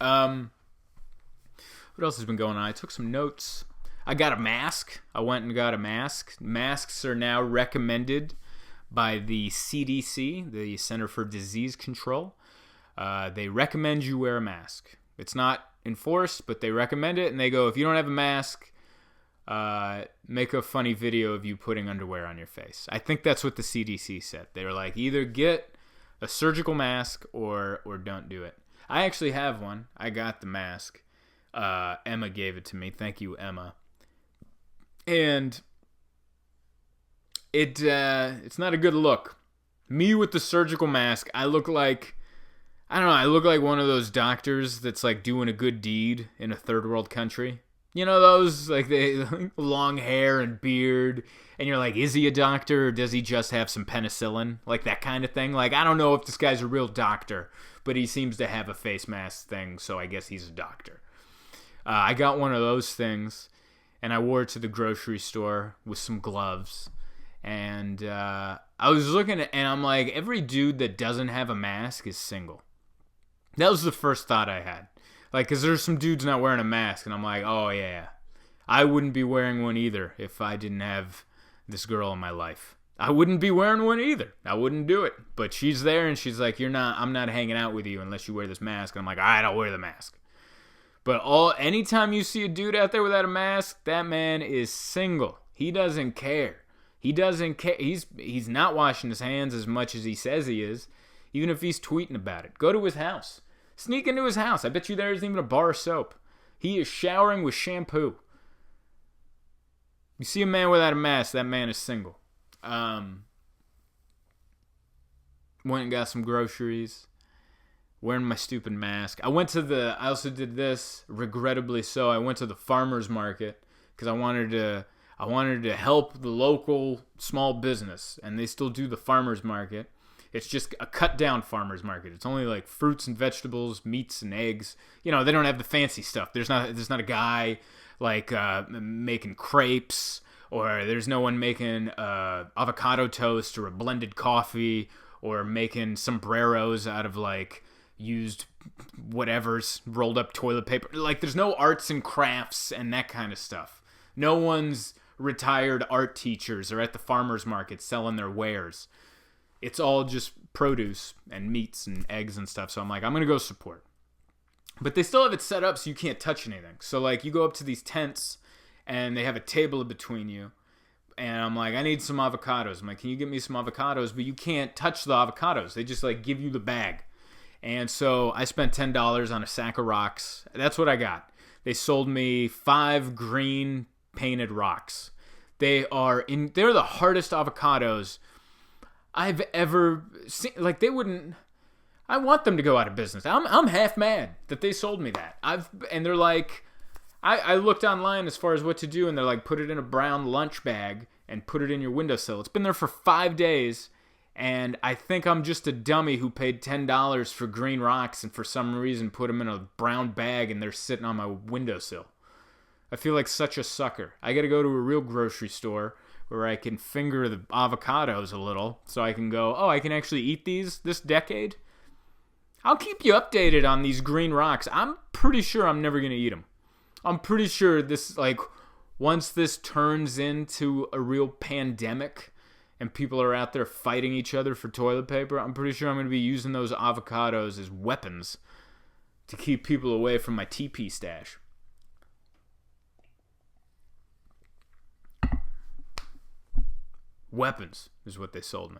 Um, what else has been going on? I took some notes. I got a mask. I went and got a mask. Masks are now recommended by the CDC, the Center for Disease Control. They recommend you wear a mask. It's not enforced, but they recommend it, and they go, if you don't have a mask, make a funny video of you putting underwear on your face. I think that's what the CDC said. They were like, either get a surgical mask or don't do it. I actually have one. I got the mask. Emma gave it to me. Thank you, Emma. And it's not a good look. Me with the surgical mask, I look like, I don't know, I look like one of those doctors that's like doing a good deed in a third world country. You know those, like, they long hair and beard, and you're like, is he a doctor or does he just have some penicillin? Like that kind of thing. Like, I don't know if this guy's a real doctor, but he seems to have a face mask thing, so I guess he's a doctor. I got one of those things, and I wore it to the grocery store with some gloves. And I was looking at, and I'm like, every dude that doesn't have a mask is single. That was the first thought I had. Like, because there's some dudes not wearing a mask, and I'm like, oh yeah, I wouldn't be wearing one either if I didn't have this girl in my life. I wouldn't be wearing one either. I wouldn't do it. But she's there, and she's like, I'm not hanging out with you unless you wear this mask. And I'm like, all right, I'll wear the mask. But anytime you see a dude out there without a mask, that man is single. He doesn't care. He doesn't care. He's not washing his hands as much as he says he is, even if he's tweeting about it. Go to his house. Sneak into his house. I bet you there isn't even a bar of soap. He is showering with shampoo. You see a man without a mask, that man is single. Went and got some groceries. Wearing my stupid mask. I also did this, regrettably so. I went to the farmer's market because I wanted to help the local small business, and they still do the farmer's market. It's just a cut-down farmer's market. It's only like fruits and vegetables, meats and eggs. You know, they don't have the fancy stuff. There's not a guy like making crepes, or there's no one making avocado toast or a blended coffee, or making sombreros out of like used whatever's rolled up toilet paper. Like, there's no arts and crafts and that kind of stuff. No one's retired art teachers are at the farmer's market selling their wares. It's all just produce and meats and eggs and stuff. So I'm like, I'm going to go support. But they still have it set up so you can't touch anything. So like, you go up to these tents and they have a table in between you. And I'm like, I need some avocados. I'm like, can you get me some avocados? But you can't touch the avocados. They just like give you the bag. And so I spent $10 on a sack of rocks. That's what I got. They sold me 5 green painted rocks. They're the hardest avocados I've ever seen. Like, I want them to go out of business. I'm half mad that they sold me that. And they're like, I looked online as far as what to do, and they're like, put it in a brown lunch bag and put it in your windowsill. It's been there for 5 days, and I think I'm just a dummy who paid $10 for green rocks and for some reason put them in a brown bag and they're sitting on my windowsill. I feel like such a sucker. I gotta go to a real grocery store where I can finger the avocados a little so I can go, oh, I can actually eat these this decade? I'll keep you updated on these green rocks. I'm pretty sure I'm never gonna eat them. I'm pretty sure this, like, once this turns into a real pandemic and people are out there fighting each other for toilet paper, I'm pretty sure I'm going to be using those avocados as weapons to keep people away from my TP stash. Weapons is what they sold me.